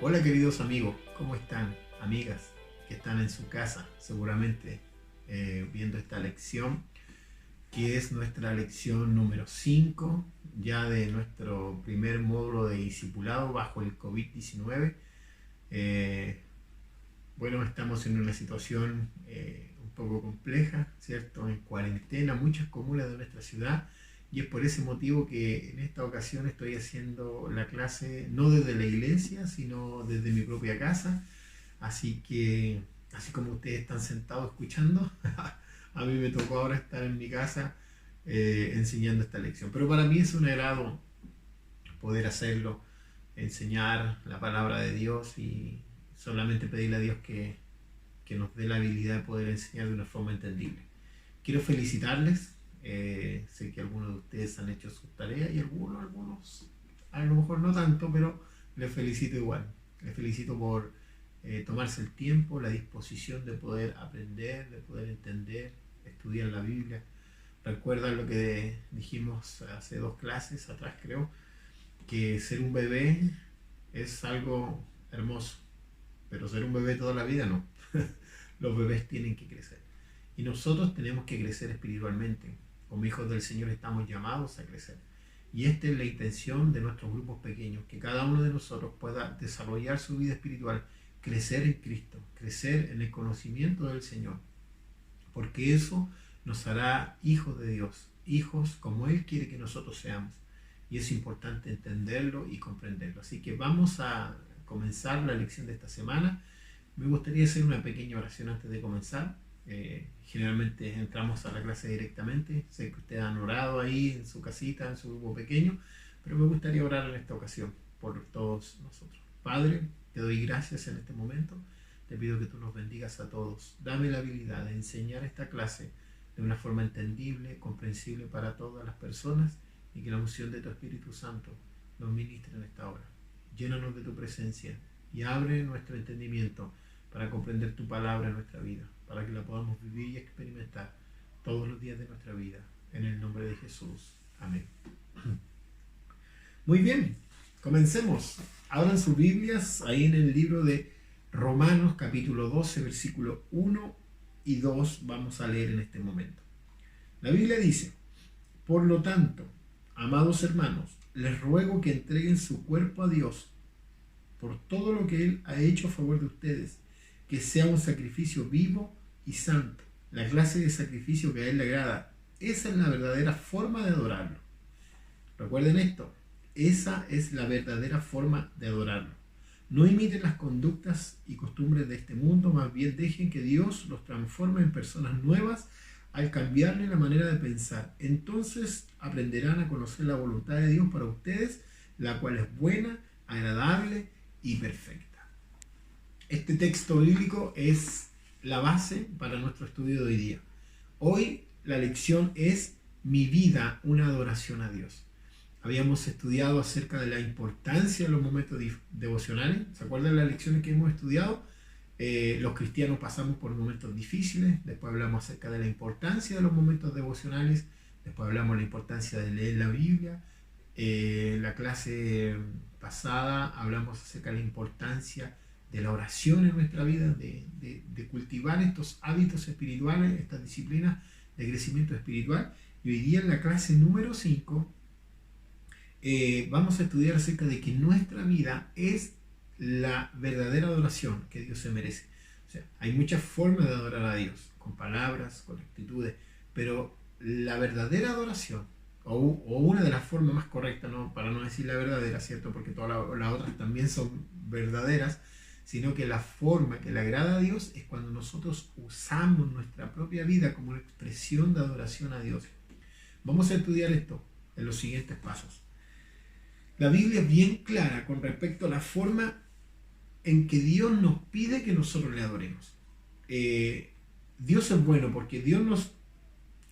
Hola queridos amigos, ¿cómo están? Amigas que están en su casa seguramente viendo esta lección, que es nuestra lección número 5 ya de nuestro primer módulo de discipulado bajo el COVID-19. Bueno, estamos en una situación un poco compleja, ¿cierto? En cuarentena, muchas comunas de nuestra ciudad, y es por ese motivo que en esta ocasión estoy haciendo la clase no desde la iglesia, sino desde mi propia casa. Así que, así como ustedes están sentados escuchando, a mí me tocó ahora estar en mi casa enseñando esta lección. Pero para mí es un agrado poder hacerlo, enseñar la palabra de Dios y solamente pedirle a Dios que nos dé la habilidad de poder enseñar de una forma entendible. Quiero felicitarles. Sé que algunos de ustedes han hecho sus tareas y algunos a lo mejor no tanto, pero les felicito igual. Les felicito por tomarse el tiempo, la disposición de poder aprender, de poder entender, estudiar la Biblia. Recuerdan lo que dijimos hace 2 clases atrás, creo, que ser un bebé es algo hermoso, pero ser un bebé toda la vida no. Los bebés tienen que crecer y nosotros tenemos que crecer espiritualmente. Como hijos del Señor estamos llamados a crecer, y esta es la intención de nuestros grupos pequeños, que cada uno de nosotros pueda desarrollar su vida espiritual, crecer en Cristo, crecer en el conocimiento del Señor, porque eso nos hará hijos de Dios, hijos como Él quiere que nosotros seamos. Y es importante entenderlo y comprenderlo. Así que vamos a comenzar la lección de esta semana. Me gustaría hacer una pequeña oración antes de comenzar. Generalmente entramos a la clase directamente. Sé que ustedes han orado ahí en su casita, en su grupo pequeño, pero me gustaría orar en esta ocasión por todos nosotros. Padre, te doy gracias en este momento. Te pido que tú nos bendigas a todos. Dame la habilidad de enseñar esta clase de una forma entendible, comprensible para todas las personas, y que la unción de tu Espíritu Santo nos ministre en esta hora. Llénanos de tu presencia y abre nuestro entendimiento para comprender tu palabra en nuestra vida, para que la podamos vivir y experimentar todos los días de nuestra vida. En el nombre de Jesús. Amén. Muy bien, comencemos. Abran sus Biblias ahí en el libro de Romanos capítulo 12, versículo 1 y 2 vamos a leer en este momento. La Biblia dice: por lo tanto, amados hermanos, les ruego que entreguen su cuerpo a Dios por todo lo que Él ha hecho a favor de ustedes, que sea un sacrificio vivo y santo, la clase de sacrificio que a Él le agrada. Esa es la verdadera forma de adorarlo. Recuerden esto, esa es la verdadera forma de adorarlo. No imiten las conductas y costumbres de este mundo, más bien dejen que Dios los transforme en personas nuevas al cambiarle la manera de pensar. Entonces aprenderán a conocer la voluntad de Dios para ustedes, la cual es buena, agradable y perfecta. Este texto bíblico es la base para nuestro estudio de hoy día. Hoy la lección es mi vida, una adoración a Dios. Habíamos estudiado acerca de la importancia de los momentos devocionales. ¿Se acuerdan las lecciones que hemos estudiado? Los cristianos pasamos por momentos difíciles. Después hablamos acerca de la importancia de los momentos devocionales. Después hablamos de la importancia de leer la Biblia. La clase pasada hablamos acerca de la importancia de la oración en nuestra vida, de cultivar estos hábitos espirituales, estas disciplinas de crecimiento espiritual. Y hoy día en la clase número 5 vamos a estudiar acerca de que nuestra vida es la verdadera adoración que Dios se merece. O sea, hay muchas formas de adorar a Dios, con palabras, con actitudes, pero la verdadera adoración, o una de las formas más correctas, ¿no? Para no decir la verdadera, ¿cierto? Porque todas las otras también son verdaderas, sino que la forma que le agrada a Dios es cuando nosotros usamos nuestra propia vida como una expresión de adoración a Dios. Vamos a estudiar esto en los siguientes pasos. La Biblia es bien clara con respecto a la forma en que Dios nos pide que nosotros le adoremos. Dios es bueno porque Dios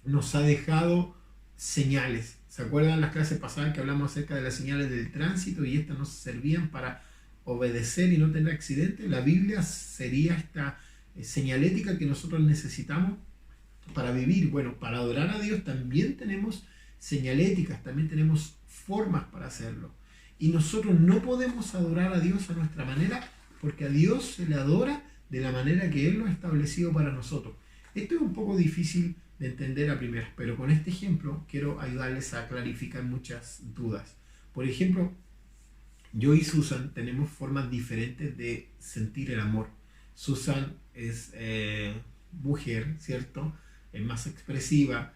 nos ha dejado señales. ¿Se acuerdan las clases pasadas que hablamos acerca de las señales del tránsito y estas nos servían para obedecer y no tener accidentes? La Biblia sería esta señalética que nosotros necesitamos para vivir. Bueno, para adorar a Dios también tenemos señaléticas, también tenemos formas para hacerlo. Y nosotros no podemos adorar a Dios a nuestra manera, porque a Dios se le adora de la manera que Él lo ha establecido para nosotros. Esto es un poco difícil de entender a primeras, pero con este ejemplo quiero ayudarles a clarificar muchas dudas. Por ejemplo, yo y Susan tenemos formas diferentes de sentir el amor. Susan es mujer, ¿cierto? Es más expresiva,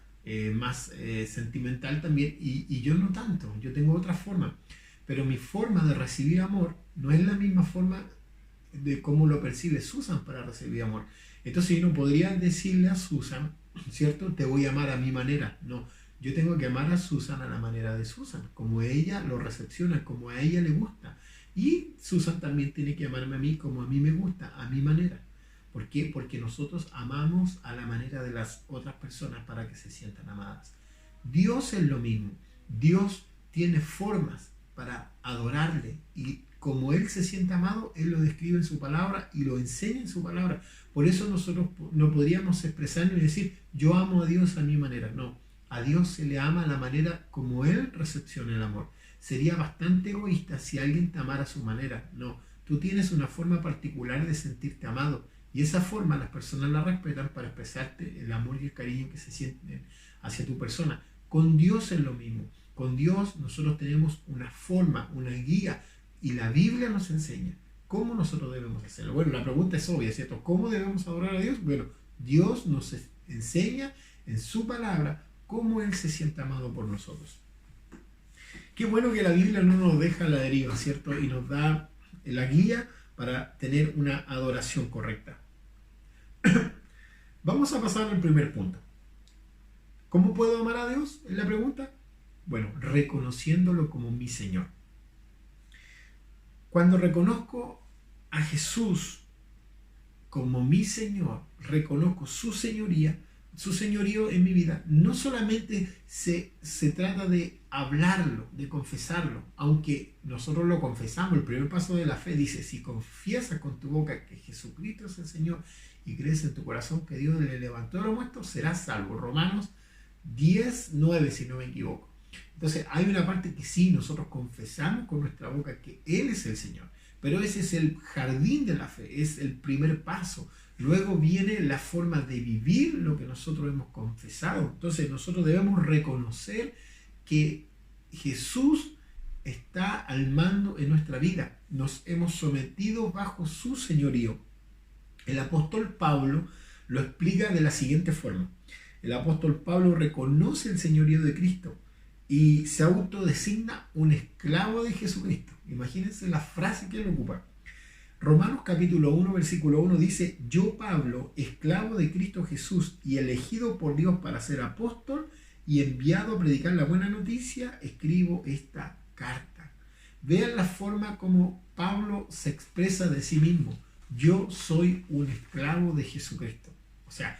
más sentimental también, y yo no tanto, yo tengo otra forma. Pero mi forma de recibir amor no es la misma forma de cómo lo percibe Susan para recibir amor. Entonces yo no podría decirle a Susan, ¿cierto? Te voy a amar a mi manera. No, yo tengo que amar a Susan a la manera de Susan, como ella lo recepciona, como a ella le gusta. Y Susan también tiene que amarme a mí como a mí me gusta, a mi manera. ¿Por qué? Porque nosotros amamos a la manera de las otras personas para que se sientan amadas. Dios es lo mismo. Dios tiene formas para adorarle, y como Él se siente amado, Él lo describe en su palabra y lo enseña en su palabra. Por eso nosotros no podríamos expresarnos y decir, yo amo a Dios a mi manera. No, a Dios se le ama a la manera como Él recepciona el amor. Sería bastante egoísta si alguien te amara a su manera. No, tú tienes una forma particular de sentirte amado, y esa forma las personas la respetan para expresarte el amor y el cariño que se sienten hacia tu persona. Con Dios es lo mismo. Con Dios nosotros tenemos una forma, una guía, y la Biblia nos enseña cómo nosotros debemos hacerlo. Bueno, la pregunta es obvia, ¿cierto? ¿Cómo debemos adorar a Dios? Bueno, Dios nos enseña en su palabra cómo Él se siente amado por nosotros. Qué bueno que la Biblia no nos deja a la deriva, ¿cierto? Y nos da la guía para tener una adoración correcta. Vamos a pasar al primer punto. ¿Cómo puedo amar a Dios? Es la pregunta. Bueno, reconociéndolo como mi Señor. Cuando reconozco a Jesús como mi Señor, reconozco su señoría, su señorío en mi vida, no solamente se trata de hablarlo, de confesarlo, aunque nosotros lo confesamos. El primer paso de la fe dice, si confiesas con tu boca que Jesucristo es el Señor y crees en tu corazón que Dios le levantó de los muertos, serás salvo. Romanos 10:9, si no me equivoco. Entonces hay una parte que sí, nosotros confesamos con nuestra boca que Él es el Señor, pero ese es el jardín de la fe, es el primer paso. Luego viene la forma de vivir lo que nosotros hemos confesado. Entonces nosotros debemos reconocer que Jesús está al mando en nuestra vida. Nos hemos sometido bajo su señorío. El apóstol Pablo lo explica de la siguiente forma. El apóstol Pablo reconoce el señorío de Cristo y se autodesigna un esclavo de Jesucristo. Imagínense la frase que él ocupa. Romanos capítulo 1, versículo 1 dice, yo Pablo, esclavo de Cristo Jesús y elegido por Dios para ser apóstol y enviado a predicar la buena noticia, escribo esta carta. Vean la forma como Pablo se expresa de sí mismo. Yo soy un esclavo de Jesucristo. O sea,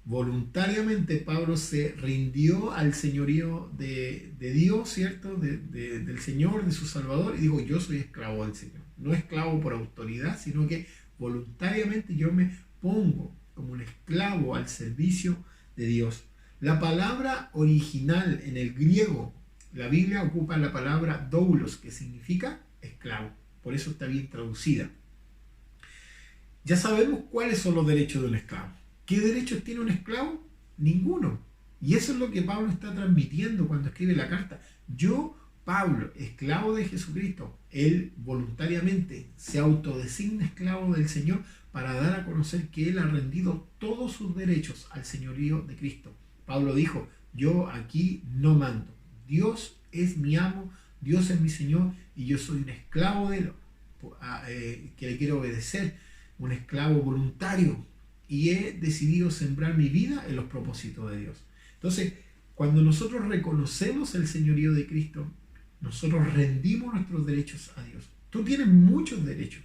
voluntariamente Pablo se rindió al señorío de Dios, ¿cierto? Del Señor, de su Salvador, y digo, yo soy esclavo del Señor. No esclavo por autoridad, sino que voluntariamente yo me pongo como un esclavo al servicio de Dios. La palabra original en el griego, la Biblia ocupa la palabra doulos, que significa esclavo. Por eso está bien traducida. Ya sabemos cuáles son los derechos de un esclavo. ¿Qué derechos tiene un esclavo? Ninguno. Y eso es lo que Pablo está transmitiendo cuando escribe la carta. Yo, Pablo, esclavo de Jesucristo, él voluntariamente se autodesigna esclavo del Señor para dar a conocer que él ha rendido todos sus derechos al señorío de Cristo. Pablo dijo, yo aquí no mando. Dios es mi amo, Dios es mi Señor y yo soy un esclavo de él, que le quiero obedecer, un esclavo voluntario. Y he decidido sembrar mi vida en los propósitos de Dios. Entonces, cuando nosotros reconocemos el señorío de Cristo, nosotros rendimos nuestros derechos a Dios. Tú tienes muchos derechos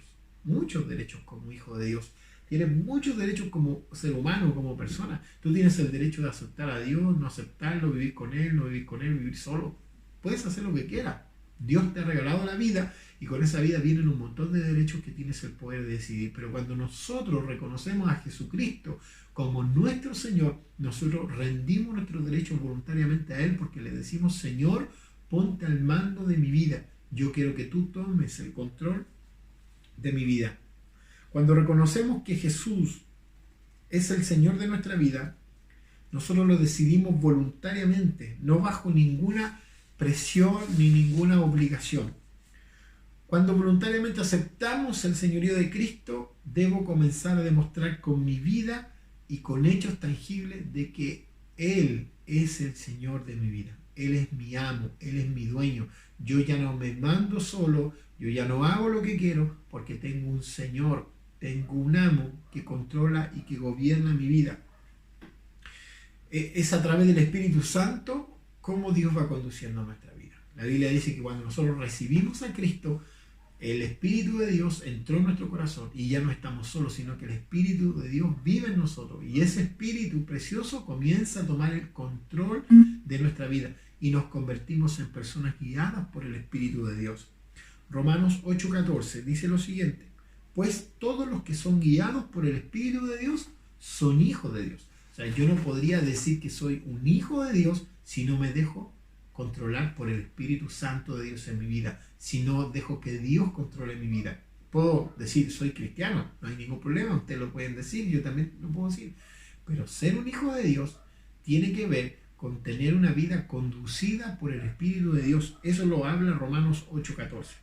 como hijo de Dios. Tienes muchos derechos como ser humano, como persona. Tú tienes el derecho de aceptar a Dios, no aceptarlo, vivir con Él, no vivir con Él, vivir solo. Puedes hacer lo que quieras. Dios te ha regalado la vida y con esa vida vienen un montón de derechos que tienes el poder de decidir. Pero cuando nosotros reconocemos a Jesucristo como nuestro Señor, nosotros rendimos nuestros derechos voluntariamente a Él porque le decimos, Señor, ponte al mando de mi vida. yo quiero que tú tomes el control de mi vida. Cuando reconocemos que Jesús es el Señor de nuestra vida, nosotros lo decidimos voluntariamente, no bajo ninguna presión ni ninguna obligación. Cuando voluntariamente aceptamos el señorío de Cristo, debo comenzar a demostrar con mi vida y con hechos tangibles de que Él es el Señor de mi vida. Él es mi amo, Él es mi dueño. Yo ya no me mando solo, yo ya no hago lo que quiero porque tengo un Señor, tengo un amo que controla y que gobierna mi vida. Es a través del Espíritu Santo cómo Dios va conduciendo nuestra vida. La Biblia dice que cuando nosotros recibimos a Cristo, el Espíritu de Dios entró en nuestro corazón y ya no estamos solos, sino que el Espíritu de Dios vive en nosotros. Y ese Espíritu precioso comienza a tomar el control de nuestra vida y nos convertimos en personas guiadas por el Espíritu de Dios. Romanos 8:14 dice lo siguiente: pues todos los que son guiados por el Espíritu de Dios son hijos de Dios. O sea, yo no podría decir que soy un hijo de Dios si no me dejo controlar por el Espíritu Santo de Dios en mi vida, si no dejo que Dios controle mi vida. Puedo decir soy cristiano, no hay ningún problema, ustedes lo pueden decir, yo también lo puedo decir, pero ser un hijo de Dios tiene que ver con tener una vida conducida por el Espíritu de Dios. Eso lo habla Romanos 8:14.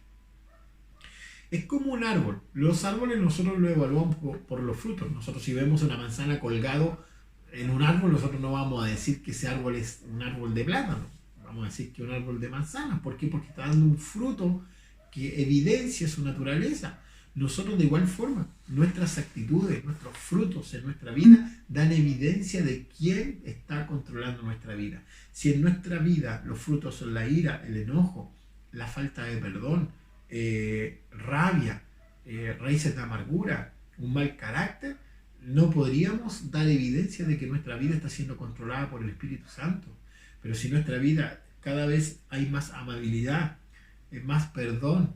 Es como un árbol. Los árboles nosotros lo evaluamos por los frutos. Nosotros si vemos una manzana colgado en un árbol, nosotros no vamos a decir que ese árbol es un árbol de plátano. Vamos a decir que es un árbol de manzanas. ¿Por qué? Porque está dando un fruto que evidencia su naturaleza. Nosotros de igual forma, nuestras actitudes, nuestros frutos en nuestra vida dan evidencia de quién está controlando nuestra vida. Si en nuestra vida los frutos son la ira, el enojo, la falta de perdón, rabia, raíces de amargura, un mal carácter, no podríamos dar evidencia de que nuestra vida está siendo controlada por el Espíritu Santo. Pero si en nuestra vida cada vez hay más amabilidad, más perdón,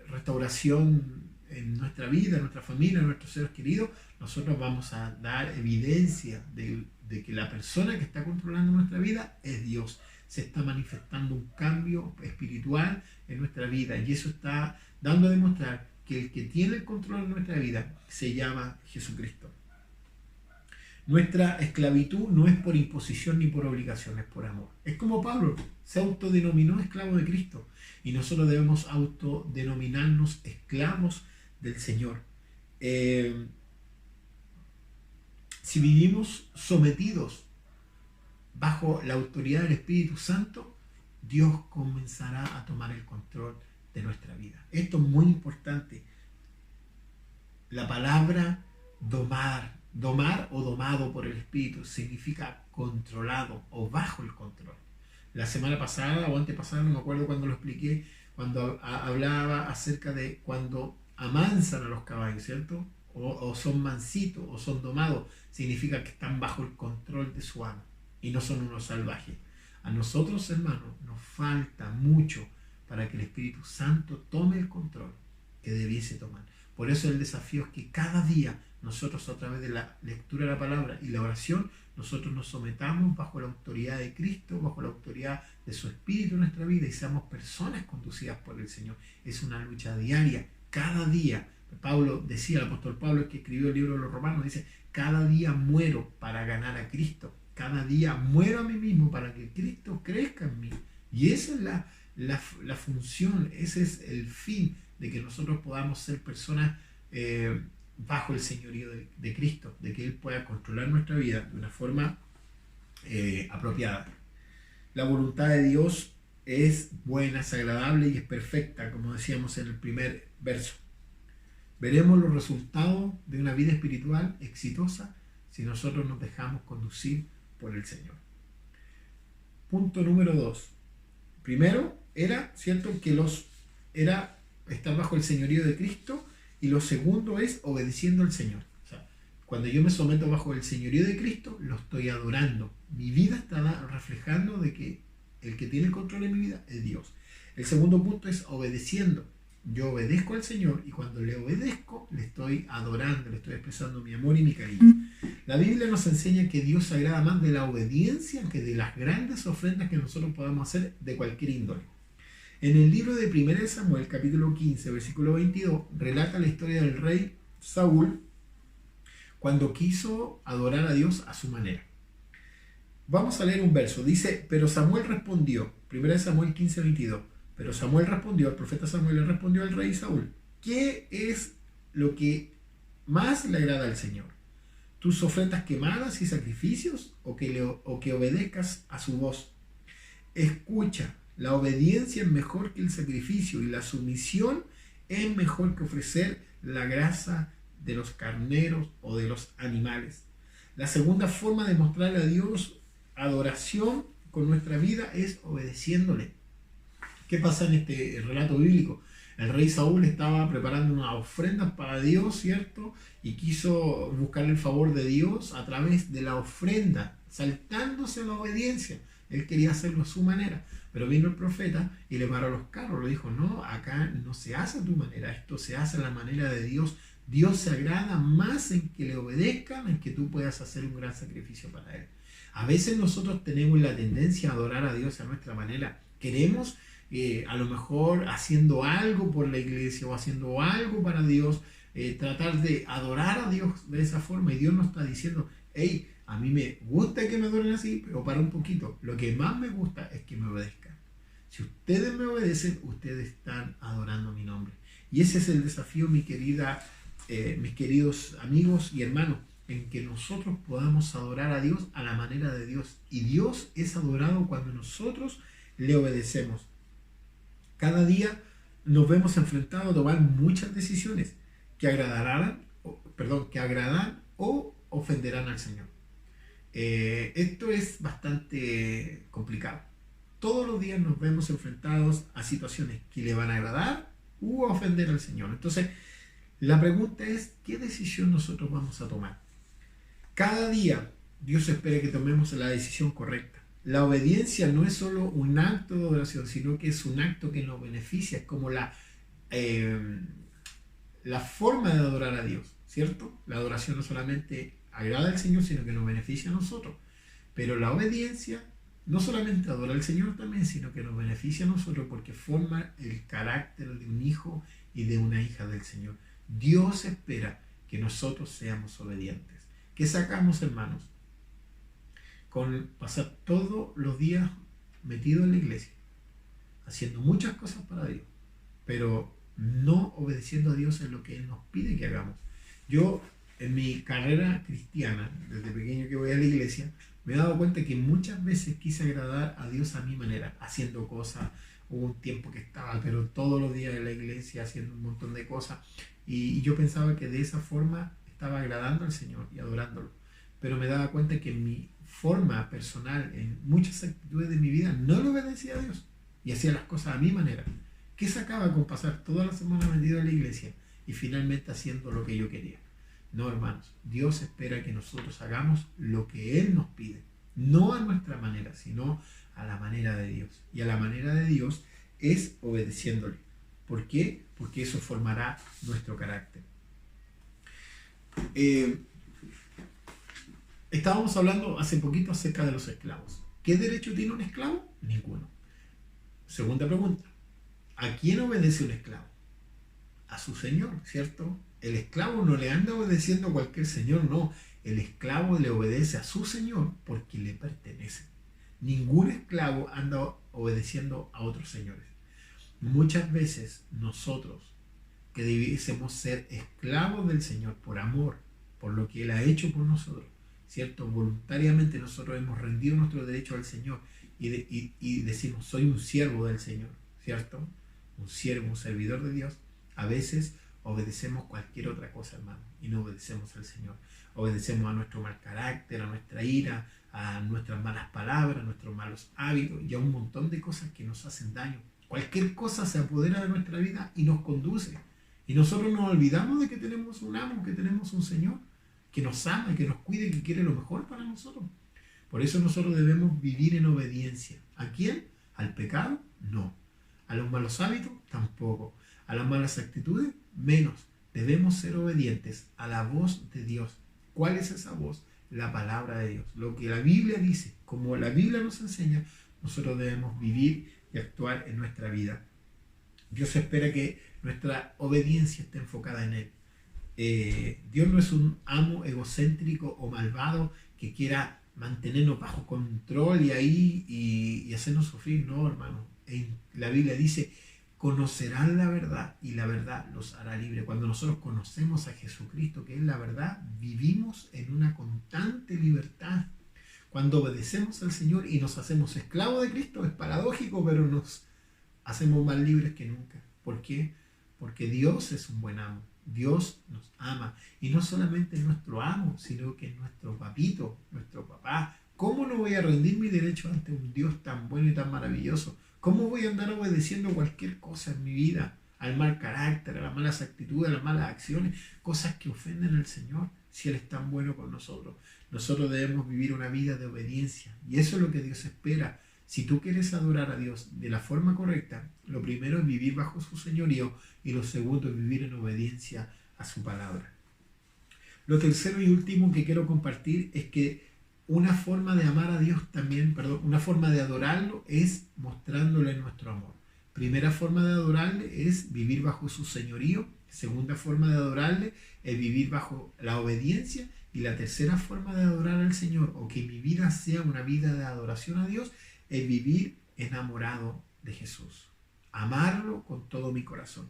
restauración en nuestra vida, en nuestra familia, en nuestros seres queridos, nosotros vamos a dar evidencia de que la persona que está controlando nuestra vida es Dios. Se está manifestando un cambio espiritual en nuestra vida y eso está dando a demostrar que el que tiene el control de nuestra vida se llama Jesucristo. Nuestra esclavitud no es por imposición ni por obligación, es por amor. Es como Pablo se autodenominó esclavo de Cristo y nosotros debemos autodenominarnos esclavos del Señor. Si vivimos sometidos bajo la autoridad del Espíritu Santo, Dios comenzará a tomar el control de nuestra vida. Esto es muy importante. La palabra domar o domado por el Espíritu significa controlado o bajo el control. La semana pasada o antepasada, no me acuerdo cuando lo expliqué, cuando hablaba acerca de cuando amansan a los caballos, ¿cierto? O son mansitos o son domados, significa que están bajo el control de su amo y no son unos salvajes. A nosotros, hermanos, nos falta mucho para que el Espíritu Santo tome el control que debiese tomar. Por eso el desafío es que cada día nosotros, a través de la lectura de la palabra y la oración, nosotros nos sometamos bajo la autoridad de Cristo, bajo la autoridad de su Espíritu en nuestra vida y seamos personas conducidas por el Señor. Es una lucha diaria, cada día. Pablo decía, el apóstol Pablo, que escribió el libro de los Romanos, dice: cada día muero para ganar a Cristo. Cada día muero a mí mismo para que Cristo crezca en mí. Y esa es la función, ese es el fin de que nosotros podamos ser personas bajo el señorío de Cristo, de que Él pueda controlar nuestra vida de una forma apropiada. La voluntad de Dios es buena, es agradable y es perfecta, como decíamos en el primer verso. Veremos los resultados de una vida espiritual exitosa si nosotros nos dejamos conducir por el Señor. Punto número 2. Primero era, ¿cierto?, que era estar bajo el señorío de Cristo, y lo segundo es obedeciendo al Señor. O sea, cuando yo me someto bajo el señorío de Cristo, lo estoy adorando. Mi vida está reflejando de que el que tiene el control de mi vida es Dios. El segundo punto es obedeciendo. Yo obedezco al Señor y cuando le obedezco, le estoy adorando, le estoy expresando mi amor y mi cariño. La Biblia nos enseña que Dios se agrada más de la obediencia que de las grandes ofrendas que nosotros podamos hacer de cualquier índole. En el libro de 1 Samuel, capítulo 15, versículo 22, relata la historia del rey Saúl cuando quiso adorar a Dios a su manera. Vamos a leer un verso. Dice, pero Samuel respondió, 1 Samuel 15, 22, pero Samuel respondió, el profeta Samuel le respondió al rey Saúl, ¿qué es lo que más le agrada al Señor? ¿Tus ofrendas quemadas y sacrificios o que obedezcas a su voz? Escucha, la obediencia es mejor que el sacrificio y la sumisión es mejor que ofrecer la grasa de los carneros o de los animales. La segunda forma de mostrarle a Dios adoración con nuestra vida es obedeciéndole. ¿Qué pasa en este relato bíblico? El rey Saúl estaba preparando unas ofrendas para Dios, ¿cierto? Y quiso buscar el favor de Dios a través de la ofrenda, saltándose a la obediencia. Él quería hacerlo a su manera. Pero vino el profeta y le paró los carros. Le dijo, no, acá no se hace a tu manera, esto se hace a la manera de Dios. Dios se agrada más en que le obedezcan, en que tú puedas hacer un gran sacrificio para Él. A veces nosotros tenemos la tendencia a adorar a Dios a nuestra manera. Queremos, a lo mejor haciendo algo por la iglesia o haciendo algo para Dios, tratar de adorar a Dios de esa forma. Y Dios nos está diciendo, hey, a mí me gusta que me adoren así, pero para un poquito. Lo que más me gusta es que me obedezcan. Si ustedes me obedecen, ustedes están adorando mi nombre. Y ese es el desafío, mis queridos amigos y hermanos, en que nosotros podamos adorar a Dios a la manera de Dios. Y Dios es adorado cuando nosotros le obedecemos. Cada día nos vemos enfrentados a tomar muchas decisiones que agradarán o ofenderán al Señor. Esto es bastante complicado. Todos los días nos vemos enfrentados a situaciones que le van a agradar u ofender al Señor. Entonces, la pregunta es, ¿qué decisión nosotros vamos a tomar? Cada día Dios espera que tomemos la decisión correcta. La obediencia no es solo un acto de adoración, sino que es un acto que nos beneficia. Es como la forma de adorar a Dios, ¿cierto? La adoración no solamente agrada al Señor, sino que nos beneficia a nosotros. Pero la obediencia no solamente adora al Señor también, sino que nos beneficia a nosotros porque forma el carácter de un hijo y de una hija del Señor. Dios espera que nosotros seamos obedientes. ¿Qué sacamos, hermanos? Con pasar todos los días metidos en la iglesia, haciendo muchas cosas para Dios, pero no obedeciendo a Dios en lo que Él nos pide que hagamos. Yo, en mi carrera cristiana, desde pequeño que voy a la iglesia, me he dado cuenta que muchas veces quise agradar a Dios a mi manera, haciendo cosas. Hubo un tiempo que estaba, pero todos los días en la iglesia haciendo un montón de cosas, y yo pensaba que de esa forma estaba agradando al Señor y adorándolo. Pero me daba cuenta que en mi forma personal, en muchas actitudes de mi vida, no le obedecía a Dios y hacía las cosas a mi manera. ¿Qué sacaba con pasar toda la semana metido en la iglesia y finalmente haciendo lo que yo quería? No, hermanos, Dios espera que nosotros hagamos lo que Él nos pide, no a nuestra manera, sino a la manera de Dios. Y a la manera de Dios es obedeciéndole. ¿Por qué? Porque eso formará nuestro carácter. Estábamos hablando hace poquito acerca de los esclavos. ¿Qué derecho tiene un esclavo? Ninguno. Segunda pregunta. ¿A quién obedece un esclavo? A su señor, ¿cierto? El esclavo no le anda obedeciendo a cualquier señor, no. El esclavo le obedece a su señor porque le pertenece. Ningún esclavo anda obedeciendo a otros señores. Muchas veces nosotros, que debiésemos ser esclavos del Señor por amor, por lo que Él ha hecho por nosotros, ¿cierto? Voluntariamente nosotros hemos rendido nuestro derecho al Señor y decimos, soy un siervo del Señor, ¿cierto? Un siervo, un servidor de Dios. A veces obedecemos cualquier otra cosa, hermano, y no obedecemos al Señor. Obedecemos a nuestro mal carácter, a nuestra ira, a nuestras malas palabras, a nuestros malos hábitos y a un montón de cosas que nos hacen daño. Cualquier cosa se apodera de nuestra vida y nos conduce. Y nosotros nos olvidamos de que tenemos un amo, que tenemos un Señor que nos ama, que nos cuide, que quiere lo mejor para nosotros. Por eso nosotros debemos vivir en obediencia. ¿A quién? ¿Al pecado? No. ¿A los malos hábitos? Tampoco. ¿A las malas actitudes? Menos. Debemos ser obedientes a la voz de Dios. ¿Cuál es esa voz? La palabra de Dios. Lo que la Biblia dice, como la Biblia nos enseña, nosotros debemos vivir y actuar en nuestra vida. Dios espera que nuestra obediencia esté enfocada en Él. Dios no es un amo egocéntrico o malvado que quiera mantenernos bajo control y ahí y hacernos sufrir. No, hermano. En la Biblia dice, conocerán la verdad y la verdad los hará libre. Cuando nosotros conocemos a Jesucristo, que es la verdad, vivimos en una constante libertad. Cuando obedecemos al Señor y nos hacemos esclavos de Cristo, es paradójico, pero nos hacemos más libres que nunca. ¿Por qué? Porque Dios es un buen amo. Dios nos ama. Y no solamente es nuestro amo, sino que es nuestro papito, nuestro papá. ¿Cómo no voy a rendir mi derecho ante un Dios tan bueno y tan maravilloso? ¿Cómo voy a andar obedeciendo cualquier cosa en mi vida? Al mal carácter, a las malas actitudes, a las malas acciones, cosas que ofenden al Señor, si Él es tan bueno con nosotros. Nosotros debemos vivir una vida de obediencia. Y eso es lo que Dios espera. Si tú quieres adorar a Dios de la forma correcta, lo primero es vivir bajo su señorío y lo segundo es vivir en obediencia a su palabra. Lo tercero y último que quiero compartir es que una forma de amar a Dios también, una forma de adorarlo es mostrándole nuestro amor. Primera forma de adorarle es vivir bajo su señorío. Segunda forma de adorarle es vivir bajo la obediencia. Y la tercera forma de adorar al Señor, o que mi vida sea una vida de adoración a Dios, es vivir enamorado de Jesús. Amarlo con todo mi corazón.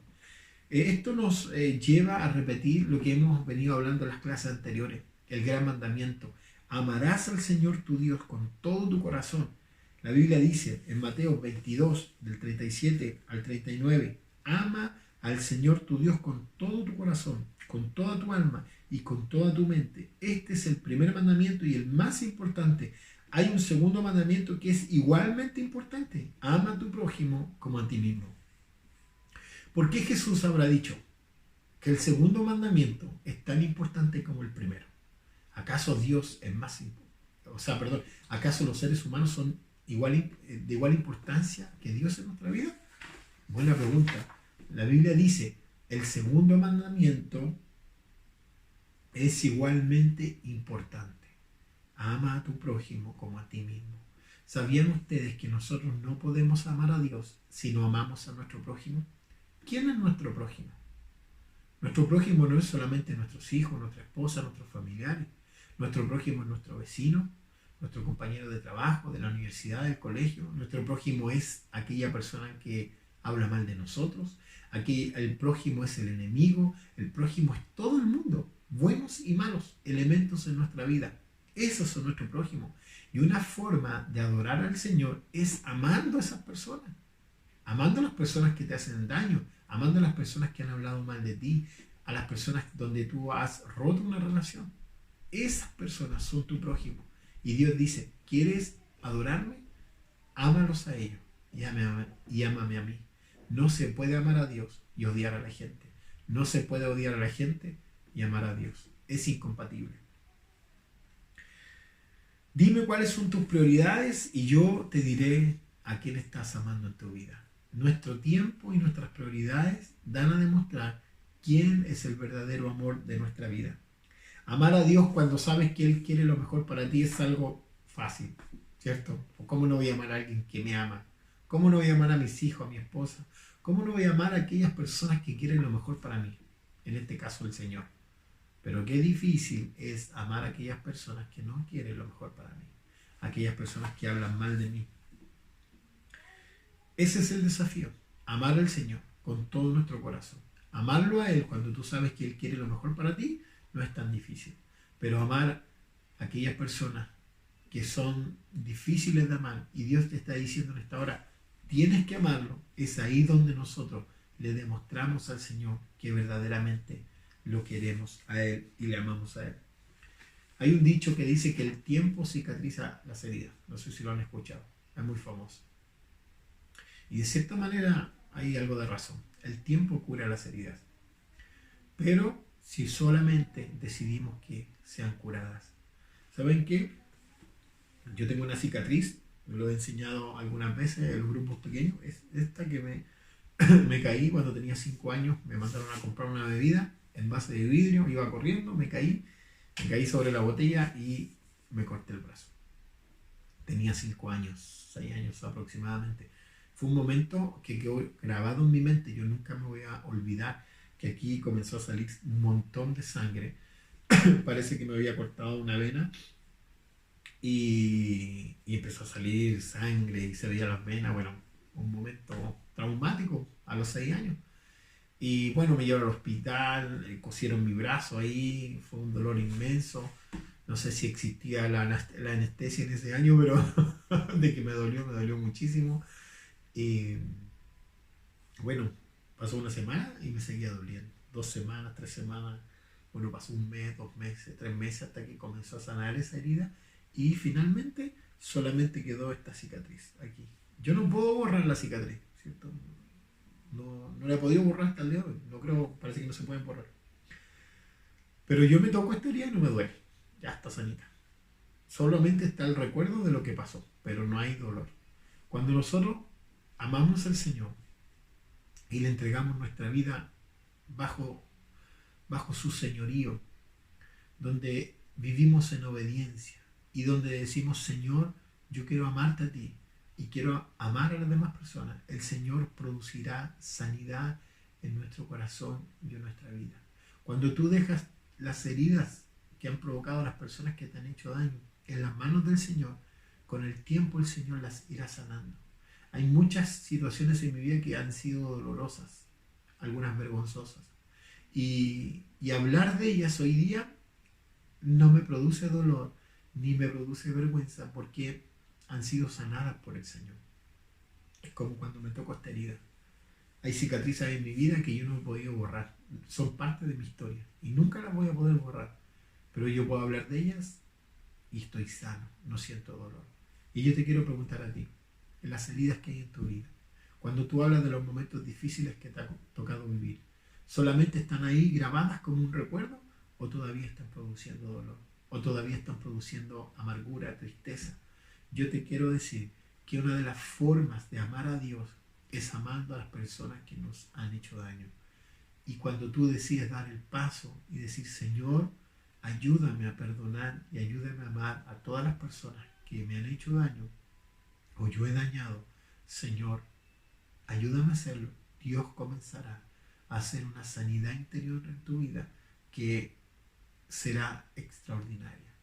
Esto nos lleva a repetir lo que hemos venido hablando en las clases anteriores. El gran mandamiento. Amarás al Señor tu Dios con todo tu corazón. La Biblia dice en Mateo 22, del 37 al 39, ama al Señor tu Dios con todo tu corazón, con toda tu alma y con toda tu mente. Este es el primer mandamiento y el más importante. Hay un segundo mandamiento que es igualmente importante. Ama a tu prójimo como a ti mismo. ¿Por qué Jesús habrá dicho que el segundo mandamiento es tan importante como el primero? ¿Acaso Dios es más importante? ¿Acaso los seres humanos son de igual importancia que Dios en nuestra vida? Buena pregunta. La Biblia dice, el segundo mandamiento es igualmente importante. Ama a tu prójimo como a ti mismo. ¿Sabían ustedes que nosotros no podemos amar a Dios si no amamos a nuestro prójimo? ¿Quién es nuestro prójimo? Nuestro prójimo no es solamente nuestros hijos, nuestra esposa, nuestros familiares. Nuestro prójimo es nuestro vecino, nuestro compañero de trabajo, de la universidad, del colegio. Nuestro prójimo es aquella persona que habla mal de nosotros. Aquí el prójimo es el enemigo. El prójimo es todo el mundo, buenos y malos elementos en nuestra vida. Esos son nuestro prójimo. Y una forma de adorar al Señor es amando a esas personas. Amando a las personas que te hacen daño. Amando a las personas que han hablado mal de ti. A las personas donde tú has roto una relación. Esas personas son tu prójimo. Y Dios dice, ¿quieres adorarme? Ámalos a ellos y ámame a mí. No se puede amar a Dios y odiar a la gente. No se puede odiar a la gente y amar a Dios. Es incompatible. Dime cuáles son tus prioridades y yo te diré a quién estás amando en tu vida. Nuestro tiempo y nuestras prioridades dan a demostrar quién es el verdadero amor de nuestra vida. Amar a Dios cuando sabes que Él quiere lo mejor para ti es algo fácil, ¿cierto? ¿Cómo no voy a amar a alguien que me ama? ¿Cómo no voy a amar a mis hijos, a mi esposa? ¿Cómo no voy a amar a aquellas personas que quieren lo mejor para mí? En este caso, el Señor. Pero qué difícil es amar a aquellas personas que no quieren lo mejor para mí. Aquellas personas que hablan mal de mí. Ese es el desafío. Amar al Señor con todo nuestro corazón. Amarlo a Él cuando tú sabes que Él quiere lo mejor para ti no es tan difícil. Pero amar a aquellas personas que son difíciles de amar y Dios te está diciendo en esta hora, tienes que amarlo, es ahí donde nosotros le demostramos al Señor que verdaderamente lo queremos a Él y le amamos a Él. Hay un dicho que dice que el tiempo cicatriza las heridas. No sé si lo han escuchado. Es muy famoso. Y de cierta manera hay algo de razón. El tiempo cura las heridas. Pero si solamente decidimos que sean curadas. ¿Saben qué? Yo tengo una cicatriz. Me lo he enseñado algunas veces en los grupos pequeños. Es esta que me caí cuando tenía 5 años. Me mandaron a comprar una bebida en base de vidrio. Iba corriendo, me caí sobre la botella y me corté el brazo. Tenía 5 años, 6 años aproximadamente. Fue un momento que quedó grabado en mi mente. Yo nunca me voy a olvidar que aquí comenzó a salir un montón de sangre. Parece que me había cortado una vena y empezó a salir sangre y se veía las venas. Bueno, un momento traumático a los 6 años. Y bueno, me llevaron al hospital, cosieron mi brazo ahí, fue un dolor inmenso. No sé si existía la anestesia en ese año, pero de que me dolió muchísimo. Y bueno, pasó una semana y me seguía doliendo. 2 semanas, 3 semanas, bueno, pasó un mes, 2 meses, 3 meses hasta que comenzó a sanar esa herida y finalmente solamente quedó esta cicatriz aquí. Yo no puedo borrar la cicatriz, ¿cierto? No, no la he podido borrar hasta el día de hoy. No creo, parece que no se pueden borrar. Pero yo me toco esta herida y no me duele. Ya está sanita. Solamente está el recuerdo de lo que pasó, pero no hay dolor. Cuando nosotros amamos al Señor y le entregamos nuestra vida bajo, bajo su señorío, donde vivimos en obediencia y donde decimos, Señor, yo quiero amarte a ti y quiero amar a las demás personas, el Señor producirá sanidad en nuestro corazón y en nuestra vida. Cuando tú dejas las heridas que han provocado a las personas que te han hecho daño en las manos del Señor, con el tiempo el Señor las irá sanando. Hay muchas situaciones en mi vida que han sido dolorosas, algunas vergonzosas. Y hablar de ellas hoy día no me produce dolor ni me produce vergüenza porque han sido sanadas por el Señor. Es como cuando me toco esta herida. Hay cicatrices en mi vida que yo no he podido borrar. Son parte de mi historia y nunca las voy a poder borrar. Pero yo puedo hablar de ellas y estoy sano, no siento dolor. Y yo te quiero preguntar a ti, en las heridas que hay en tu vida, cuando tú hablas de los momentos difíciles que te ha tocado vivir, ¿solamente están ahí grabadas como un recuerdo o todavía están produciendo dolor? ¿O todavía están produciendo amargura, tristeza? Yo te quiero decir que una de las formas de amar a Dios es amando a las personas que nos han hecho daño. Y cuando tú decides dar el paso y decir, Señor, ayúdame a perdonar y ayúdame a amar a todas las personas que me han hecho daño o yo he dañado, Señor, ayúdame a hacerlo. Dios comenzará a hacer una sanidad interior en tu vida que será extraordinaria.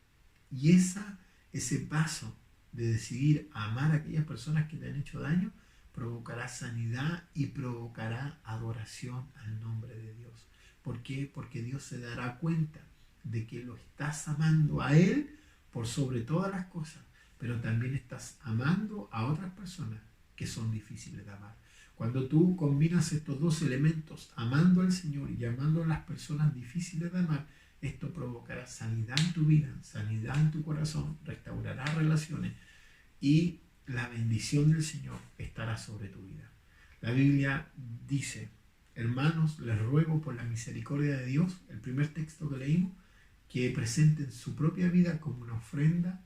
Y ese paso de decidir amar a aquellas personas que te han hecho daño provocará sanidad y provocará adoración al nombre de Dios. ¿Por qué? Porque Dios se dará cuenta de que lo estás amando a Él por sobre todas las cosas, pero también estás amando a otras personas que son difíciles de amar. Cuando tú combinas estos dos elementos, amando al Señor y amando a las personas difíciles de amar, esto provocará sanidad en tu vida, sanidad en tu corazón, restaurará relaciones y la bendición del Señor estará sobre tu vida. La Biblia dice, hermanos, les ruego por la misericordia de Dios, el primer texto que leímos, que presenten su propia vida como una ofrenda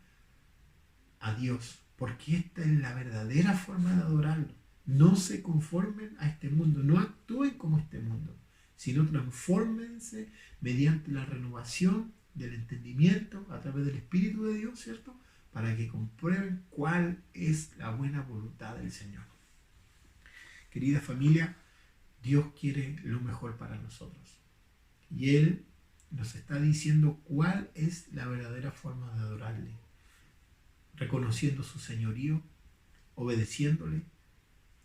a Dios, porque esta es la verdadera forma de adorarlo. No se conformen a este mundo, no actúen como este mundo, sino transfórmense mediante la renovación del entendimiento a través del Espíritu de Dios, ¿cierto? Para que comprueben cuál es la buena voluntad del Señor. Querida familia, Dios quiere lo mejor para nosotros. Y Él nos está diciendo cuál es la verdadera forma de adorarle. Reconociendo su señorío, obedeciéndole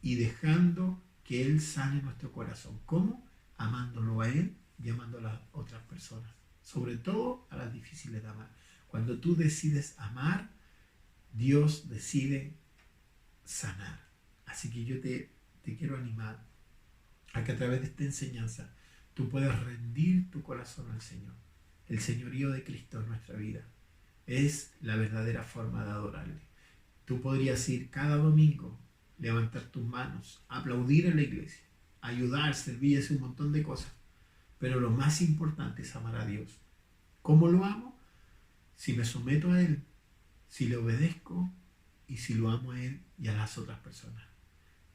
y dejando que Él sane nuestro corazón. ¿Cómo? Amándolo a Él y amando a las otras personas. Sobre todo a las difíciles de amar. Cuando tú decides amar, Dios decide sanar. Así que yo te quiero animar a que a través de esta enseñanza tú puedas rendir tu corazón al Señor. El señorío de Cristo en nuestra vida es la verdadera forma de adorarle. Tú podrías ir cada domingo, levantar tus manos, aplaudir en la iglesia, ayudar, servir, hacer un montón de cosas. Pero lo más importante es amar a Dios. ¿Cómo lo amo? Si me someto a Él, si le obedezco y si lo amo a Él y a las otras personas.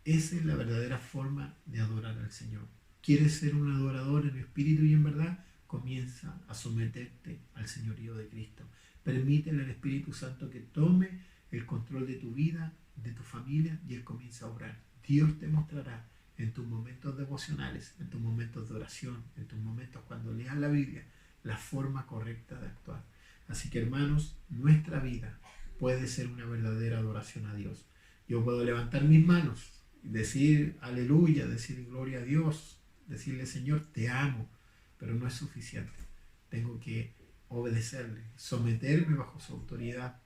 Esa es la verdadera forma de adorar al Señor. ¿Quieres ser un adorador en espíritu y en verdad? Comienza a someterte al señorío de Cristo. Permítele al Espíritu Santo que tome el control de tu vida, de tu familia, y Él comienza a obrar. Dios te mostrará en tus momentos devocionales, en tus momentos de oración, en tus momentos cuando leas la Biblia, la forma correcta de actuar. Así que hermanos, nuestra vida puede ser una verdadera adoración a Dios. Yo puedo levantar mis manos, decir aleluya, decir gloria a Dios, decirle Señor, te amo, pero no es suficiente. Tengo que obedecerle, someterme bajo su autoridad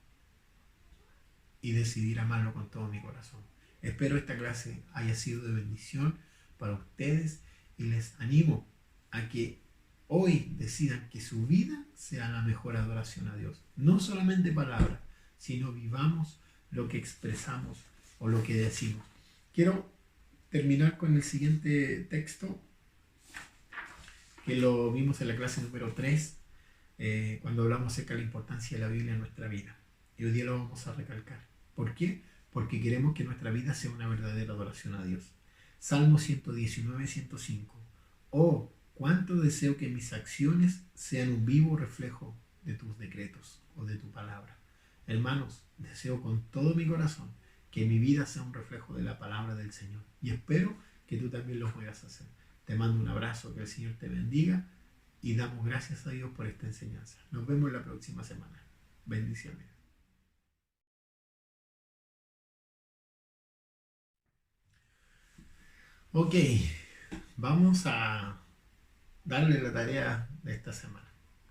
y decidir amarlo con todo mi corazón. Espero esta clase haya sido de bendición para ustedes y les animo a que hoy decidan que su vida sea la mejor adoración a Dios. No solamente palabras, sino vivamos lo que expresamos o lo que decimos. Quiero terminar con el siguiente texto que lo vimos en la clase número 3, cuando hablamos acerca de la importancia de la Biblia en nuestra vida. Y hoy día lo vamos a recalcar. ¿Por qué? Porque queremos que nuestra vida sea una verdadera adoración a Dios. Salmo 119, 105. Oh, cuánto deseo que mis acciones sean un vivo reflejo de tus decretos o de tu palabra. Hermanos, deseo con todo mi corazón que mi vida sea un reflejo de la palabra del Señor. Y espero que tú también lo puedas hacer. Te mando un abrazo, que el Señor te bendiga y damos gracias a Dios por esta enseñanza. Nos vemos la próxima semana. Bendiciones. Ok, vamos a darle la tarea de esta semana,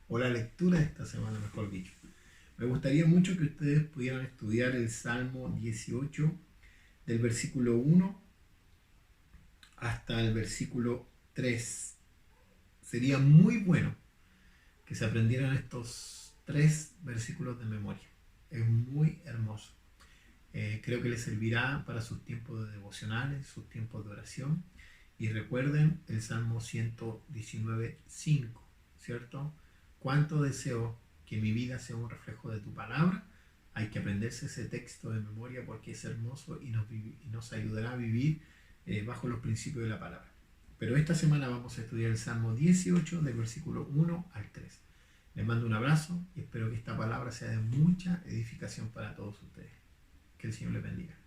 o la lectura de esta semana, mejor dicho. Me gustaría mucho que ustedes pudieran estudiar el Salmo 18, del versículo 1 hasta el versículo 3. Sería muy bueno que se aprendieran estos 3 versículos de memoria. Es muy hermoso. Creo que les servirá para sus tiempos de devocionales, sus tiempos de oración. Y recuerden el Salmo 119.5, ¿cierto? Cuánto deseo que mi vida sea un reflejo de tu palabra. Hay que aprenderse ese texto de memoria porque es hermoso y nos ayudará a vivir bajo los principios de la palabra. Pero esta semana vamos a estudiar el Salmo 18 del versículo 1 al 3. Les mando un abrazo y espero que esta palabra sea de mucha edificación para todos ustedes. Que el Señor les bendiga.